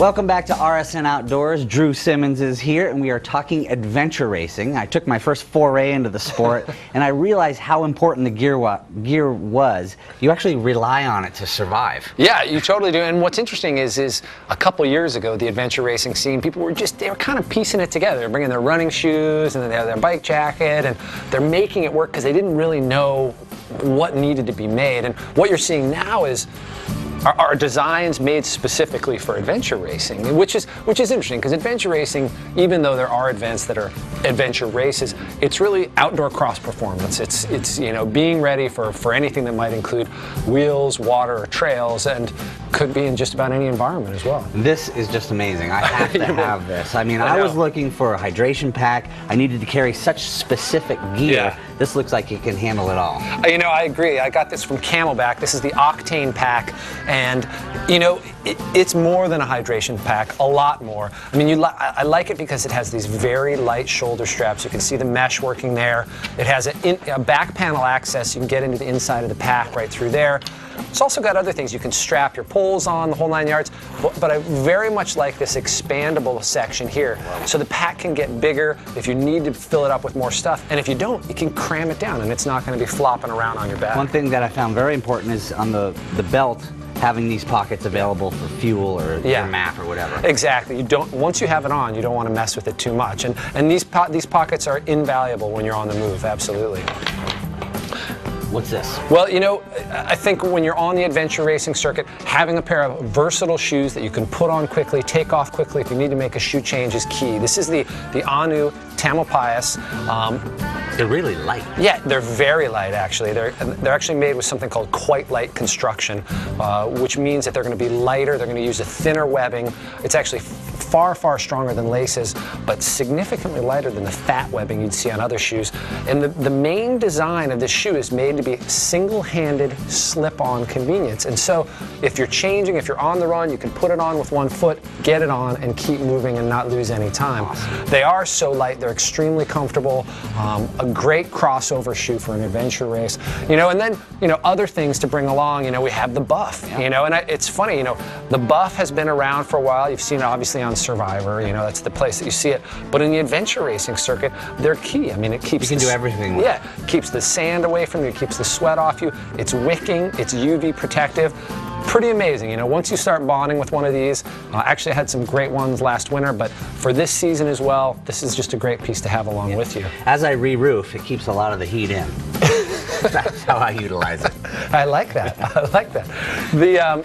Welcome back to RSN Outdoors. Drew Simmons is here, and we are talking adventure racing. I took my first foray into the sport, and I realized how important the gear was. You actually rely on it to survive. Yeah, you totally do. And what's interesting is a couple years ago, the adventure racing scene, people were kind of piecing it together. They're bringing their running shoes, and then they have their bike jacket, and they're making it work because they didn't really know what needed to be made. And what you're seeing now is are designs made specifically for adventure racing, which is interesting, because adventure racing, even though there are events that are adventure races, it's really outdoor cross performance. It's being ready for anything that might include wheels, water, or trails, and could be in just about any environment as well. This is just amazing. I have to have this. I mean, I was looking for a hydration pack. I needed to carry such specific gear. Yeah. This looks like it can handle it all. I agree. I got this from Camelback. This is the Octane pack, and it's more than a hydration pack, a lot more. I mean, I like it because it has these very light shoulder straps. You can see the mesh working there. It has a back panel access. You can get into the inside of the pack right through there. It's also got other things. You can strap your poles on, the whole 9 yards. But I very much like this expandable section here. So the pack can get bigger if you need to fill it up with more stuff. And if you don't, you can cram it down, and it's not going to be flopping around on your back. One thing that I found very important is on the belt, having these pockets available for fuel or your map or whatever. Exactly. Once you have it on, you don't want to mess with it too much. And these pockets are invaluable when you're on the move. Absolutely. What's this? Well, I think when you're on the adventure racing circuit, having a pair of versatile shoes that you can put on quickly, take off quickly if you need to make a shoe change is key. This is the Ahnu Tamalpais. They're really light. Yeah, they're very light, actually. They're actually made with something called quite light construction, which means that they're going to be lighter. They're going to use a thinner webbing. It's actually far, far stronger than laces, but significantly lighter than the fat webbing you'd see on other shoes. And the main design of this shoe is made to be single-handed slip-on convenience. And so if you're changing, if you're on the run, you can put it on with one foot, get it on, and keep moving and not lose any time. Awesome. They are so light. They're extremely comfortable. A great crossover shoe for an adventure race. And then, other things to bring along, we have the Buff, and it's funny, the Buff has been around for a while. You've seen it obviously on Survivor, that's the place that you see it. But in the adventure racing circuit, they're key. I mean, it keeps you can do everything with it. Keeps the sand away from you, it keeps the sweat off you. It's wicking, it's UV protective. Pretty amazing. Once you start bonding with one of these, actually I had some great ones last winter, but for this season as well, this is just a great piece to have along with you. As I re-roof, it keeps a lot of the heat in. That's how I utilize it. I like that. I like that.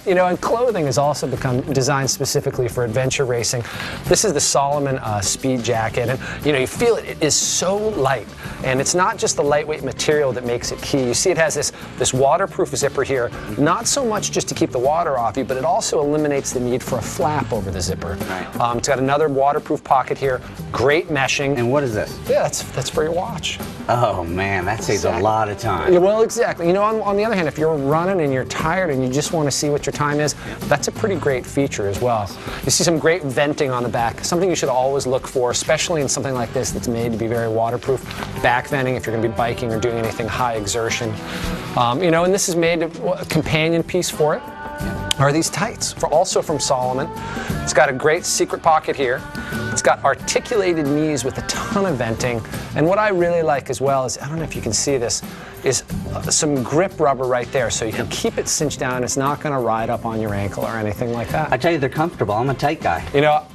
And clothing has also become designed specifically for adventure racing. This is the Salomon Speed Jacket, and you feel it is so light, and it's not just the lightweight material that makes it key. You see it has this waterproof zipper here, not so much just to keep the water off you, but it also eliminates the need for a flap over the zipper. Right. It's got another waterproof pocket here, great meshing. And what is this? Yeah, that's for your watch. Oh man, that saves a lot of time. Yeah, well, exactly. On the other hand, if you're running and you're tired and you just want to see what your time is, that's a pretty great feature as well. You see some great venting on the back, something you should always look for, especially in something like this that's made to be very waterproof. Back venting if you're going to be biking or doing anything high exertion. And this is made a companion piece for it. Are these tights, also from Salomon. It's got a great secret pocket here. It's got articulated knees with a ton of venting. And what I really like as well is, I don't know if you can see this, is some grip rubber right there, so you can keep it cinched down. It's not going to ride up on your ankle or anything like that. I tell you, they're comfortable. I'm a tight guy.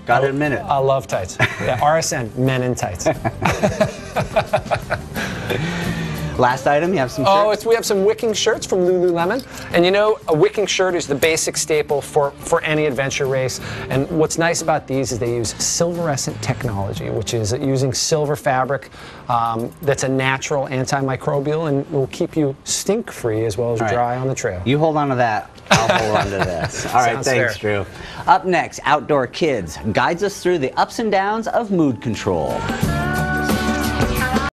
Gotta admit it. I love tights. Yeah, RSN, men in tights. Last item, you have some shirts? We have some wicking shirts from Lululemon. And a wicking shirt is the basic staple for any adventure race. And what's nice about these is they use silverescent technology, which is using silver fabric that's a natural antimicrobial and will keep you stink-free as well as dry on the trail. You hold on to that. I'll hold on to this. All right, thanks, Drew. Up next, Outdoor Kids guides us through the ups and downs of mood control.